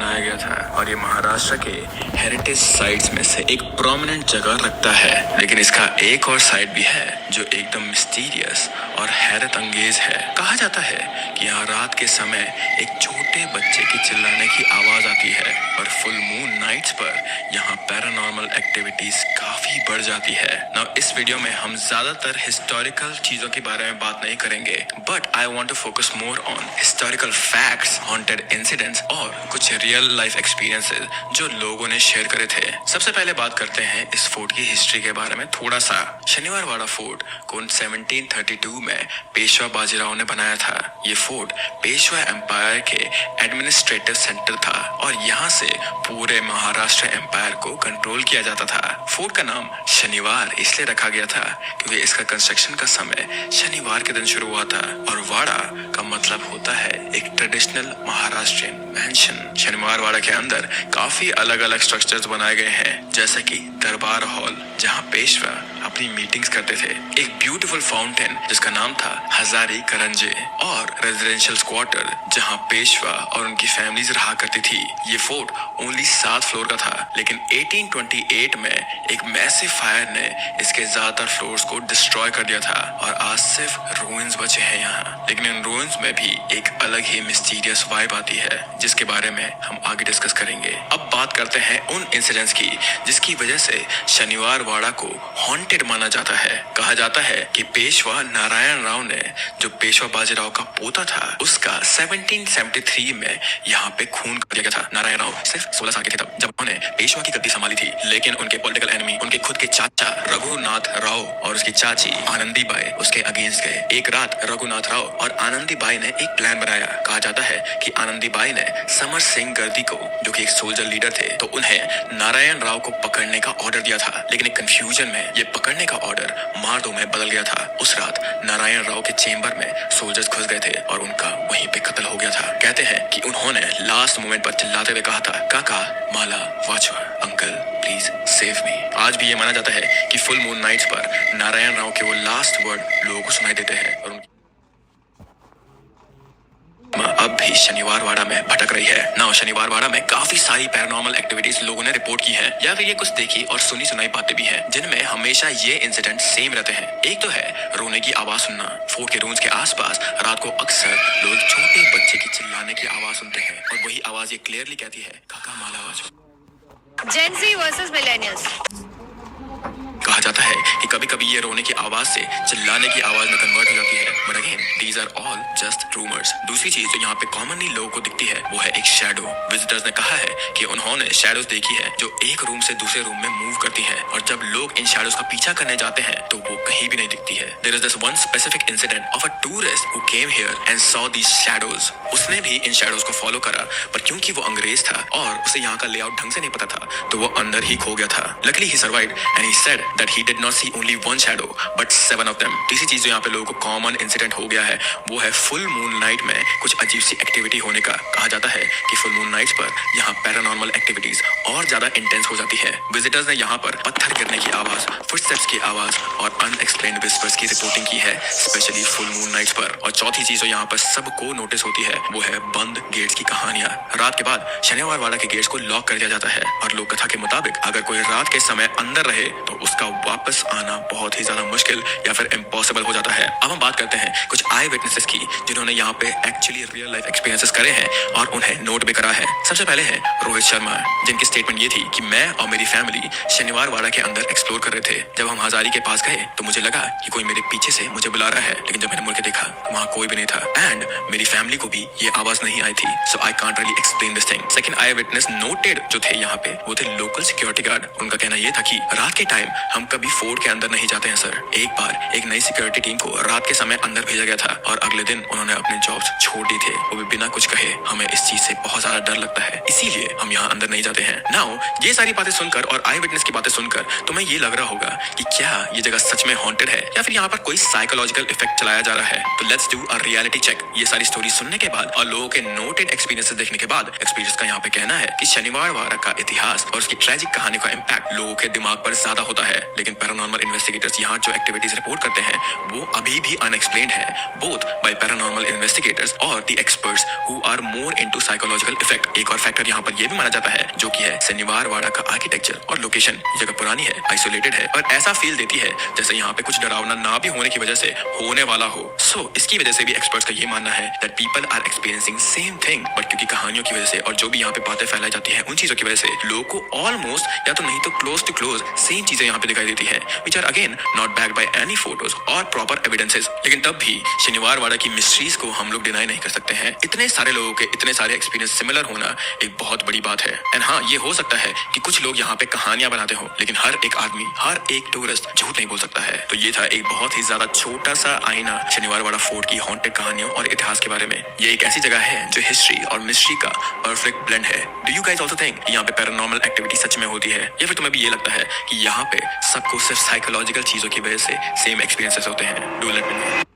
बनाया गया था और ये महाराष्ट्र के हेरिटेज साइट्स में से एक प्रोमिनेंट जगह रखता है। लेकिन इसका एक और साइड भी है जो एकदम मिस्टीरियस और हैरत अंगेज है। कहा जाता है कि यहाँ रात के समय एक छोटे बच्चे की चिल्लाने की आवाज आती है और फुल मून नाइट्स पर यहाँ पैरानॉर्मल एक्टिविटीज काफी बढ़ जाती है। नाउ इस वीडियो में हम ज्यादातर हिस्टोरिकल चीजों के बारे में बात नहीं करेंगे, but I want to focus more on historical facts, haunted incidents और कुछ रियल लाइफ एक्सपीरियंसेस जो लोगों ने शेयर करे थे। सबसे पहले बात करते हैं इस फोर्ट की हिस्ट्री के बारे में थोड़ा सा। शनिवार वाड़ा फोर्ट को 1732 में पेशवा बाजीराव ने बनाया था। ये फोर्ट पेशवा एम्पायर के एडमिनिस्ट्रेटिव सेंटर था और यहाँ से पूरे महाराष्ट्र एम्पायर को कंट्रोल किया जाता था। फोर्ट का नाम शनिवार इसलिए रखा गया था क्योंकि इसका कंस्ट्रक्शन का समय शनिवार के दिन शुरू हुआ था और वाड़ा का मतलब होता है एक ट्रेडिशनल महाराष्ट्रियन मैंशन। शनिवार वाड़ा के अंदर काफी अलग अलग स्ट्रक्चर्स बनाए गए हैं, जैसे कि दरबार हॉल जहाँ पेशवा अपनी मीटिंग्स करते थे, एक ब्यूटीफुल फाउंटेन जिसका नाम था हजारी करंजे और रेजिडेंशियल क्वार्टर जहाँ पेशवा और उनकी फैमिलीज रहा करती थी। ये फोर्ट ओनली 7 फ्लोर का था, लेकिन 1828 में एक मैसिव फायर ने इसके ज्यादातर फ्लोर्स को डिस्ट्रॉय कर दिया था और आज सिर्फ रूइंस बचे हैं यहाँ। लेकिन इन रूइंस में भी एक अलग ही मिस्टीरियस वाइब आती है जिसके बारे में हम आगे डिस्कस करेंगे। अब बात करते हैं उन इंसिडेंट्स की जिसकी वजह से शनिवार वाड़ा को हॉन्टेड माना जाता है। कहा जाता है कि पेशवा नारायण राव ने, जो पेशवा बाजीराव का पोता था, उसका 1773 में यहाँ पे खून कर दिया गया था। नारायण राव सिर्फ 16 साल के थे तब जब उन्होंने पेशवा की गद्दी संभाली थी, लेकिन उनके पॉलिटिकल एनिमी, उनके खुद के चाचा रघुनाथ राव और उसकी चाची आनंदी बाई उसके अगेंस्ट गए। एक रात रघुनाथ राव और आनंदी बाई ने एक प्लान बनाया। कहा जाता है कि आनंदी बाई ने समर सिंह गर्दी को, जो कि एक सोल्जर लीडर थे, तो उन्हें नारायण राव को पकड़ने का ऑर्डर दिया था, लेकिन एक कंफ्यूजन में ये पकड़ने का ऑर्डर मार दो में बदल गया था। उस रात नारायण राव के चेंबर में सोल्जर्स घुस गए थे और उनका वहीं पे कत्ल हो गया था। कहते हैं कि उन्होंने लास्ट मोमेंट पर चिल्लाते हुए कहा था, काका माला वाचवा, अंकल प्लीज सेव मी। आज भी ये माना जाता है कि फुल मून नाइट्स पर नारायण राव के वो लास्ट वर्ड लोगों को सुनाई देते हैं और अब भी शनिवार वाड़ा में भटक रही है ना। शनिवार वाड़ा में काफी सारी पैरानॉर्मल एक्टिविटीज लोगों ने रिपोर्ट की हैं, या फिर ये कुछ देखी और सुनी सुनाई बातें भी हैं, जिनमें हमेशा ये इंसिडेंट सेम रहते हैं। एक तो है रोने की आवाज सुनना। फोर्ट के रूम्स के आसपास रात को अक्सर लोग छोटे बच्चे की चिल्लाने की आवाज सुनते हैं और वही आवाज ये क्लियरली कहती है, काका माला वाचवा। जेन ज़ी वर्सेस मिलेनियल्स। कहा जाता है कि कभी कभी ये रोने की आवाज से चिल्लाने की आवाज में कन्वर्ट हो जाती है, but again these are all just rumours. दूसरी चीज जो यहाँ पे कॉमनली लोगों को दिखती है वो है एक शैडो। विजिटर्स ने कहा है कि उन्होंने शैडोज देखी है जो एक रूम से दूसरे रूम में मूव करती है, और जब लोग इन शैडोज का पीछा करने जाते हैं तो वो कहीं भी नहीं दिखती है। There is this one specific incident of a tourist who came here and saw these shadows. उसने भी इन शैडोज को फॉलो करा, पर क्योंकि वो अंग्रेज था और उसे यहाँ का लेआउट ढंग से नहीं पता था, तो वो अंदर ही खो गया था। Luckily he survived and he said that he did not see only one shadow but 7 of them। तीसरी चीज जो यहाँ पे लोगों को कॉमन इंसिडेंट हो गया है वो है फुल मून नाइट में कुछ अजीब सी एक्टिविटी होने का। कहा जाता है कि फुल मून नाइट्स पर यहाँ पैरानॉर्मल एक्टिविटीज और ज्यादा इंटेंस हो जाती है। विजिटर्स ने यहाँ पर पत्थर गिरने की आवाज, फुटस्टेप्स की आवाज और अनएक्सप्लेन्ड विस्पर्स की रिपोर्टिंग की है, स्पेशली फुल मून नाइट्स पर। और चौथी चीज जो यहाँ पर सबको नोटिस होती है वो है बंद गेट्स की कहानियां। रात के बाद शनिवार वाड़ा के गेट्स को लॉक कर दिया जाता है और लोक कथा के मुताबिक अगर कोई रात के समय अंदर रहे तो उसका वापस आना बहुत ही ज्यादा मुश्किल या फिर इम्पॉसिबल हो जाता है। अब हम बात करते हैं कुछ आई विटनेसेस की जिन्होंने यहाँ पे एक्चुअली रियल लाइफ एक्सपीरियंसेस करे हैं और उन्हें नोट भी करा है। सबसे पहले है रोहित शर्मा, जिनकी स्टेटमेंट ये थी कि मैं और मेरी फैमिली शनिवार वाड़ा के अंदर एक्सप्लोर कर रहे थे। जब हम हजारी के पास गए तो मुझे लगा कि कोई मेरे पीछे से मुझे बुला रहा है, लेकिन जब मैंने मुड़ के देखा तो वहाँ कोई भी नहीं था एंड मेरी फैमिली को भी ये आवाज नहीं आई थी। So I can't really explain this thing. Second I witness noted जो थे यहाँ पे वो थे लोकल सिक्योरिटी गार्ड। उनका कहना ये था कि रात के टाइम हम कभी फोर्ट के अंदर नहीं जाते हैं सर। एक बार एक नई सिक्योरिटी टीम को रात के समय अंदर भेजा गया था और अगले दिन उन्होंने अपने जॉब्स छोड़ दी थे, वो भी बिना कुछ कहे। हमें इस चीज से बहुत ज्यादा डर लगता है, इसीलिए हम यहाँ अंदर नहीं जाते हैं। नाउ ये सारी बातें सुनकर और आई विटनेस की बातें सुनकर तुम्हें ये लग रहा होगा कि क्या ये जगह सच में हॉन्टेड है या फिर यहाँ पर कोई साइकोलॉजिकल इफेक्ट चलाया जा रहा है। तो let's do a reality check. ये सारी स्टोरी सुनने के बाद और लोगों के नोटेड एक्सपीरियंसेस देखने के बाद एक्सपीरियंस का यहाँ पे कहना है कि शनिवार वाड़ा का इतिहास और उसकी ट्रेजिक कहानी का इम्पैक्ट लोगों के दिमाग पर ज्यादा होता है। लेकिन पैरानॉर्मल इन्वेस्टिगेटर्स यहाँ जो एक्टिविटीज रिपोर्ट करते हैं वो अभी भी अनएक्सप्लेन्ड है, बोथ बाय पैरानॉर्मल इन्वेस्टिगेटर्स और the experts who are more into psychological effect. एक और फैक्टर यहाँ पर यह भी माना जाता है, जो कि है शनिवार वाड़ा का आर्किटेक्चर और लोकेशन। जगह पुरानी है, आइसोलेटेड है और ऐसा फील देती है जैसे यहाँ पे कुछ डरावना ना भी होने की वजह से होने वाला हो। इसकी वजह से भी एक्सपर्ट्स का ये मानना है that people are experiencing same thing, but क्योंकि कहानियों की वजह से और जो भी यहाँ पे बातें फैलाई जाती है उन चीजों की वजह से लोगों को ऑलमोस्ट या तो नहीं तो क्लोज टू क्लोज सेम चीजें यहाँ पे दिखाई देती है, which are again not backed by any photos और प्रॉपर एविडेंसेस। लेकिन तब भी शनिवार वाड़ा की मिस्ट्रीज को हम लोग डिनाई नहीं कर सकते हैं। इतने सारे लोगों के इतने सारे एक्सपीरियंस सिमिलर होना एक बहुत बड़ी बात है। एंड हाँ, ये हो सकता है कि कुछ लोग यहाँ पे कहानियां बनाते हो, लेकिन हर एक आदमी, हर एक टूरिस्ट झूठ नहीं बोल सकता है। तो ये था एक बहुत ही ज्यादा छोटा सा आईना शनिवार वाड़ा फोर्ट की हॉन्टेड कहानियों और इतिहास के बारे में। ये एक ऐसी जगह है जो हिस्ट्री और मिस्ट्री का परफेक्ट ब्लेंड है। Do you guys also think यहाँ पे पैरानॉर्मल एक्टिविटी सच में होती है, या फिर तुम्हें भी ये लगता है कि यहाँ पे सबको सिर्फ साइकोलॉजिकल चीजों की वजह से सेम एक्सपीरियंसेस होते हैं? Do let me know.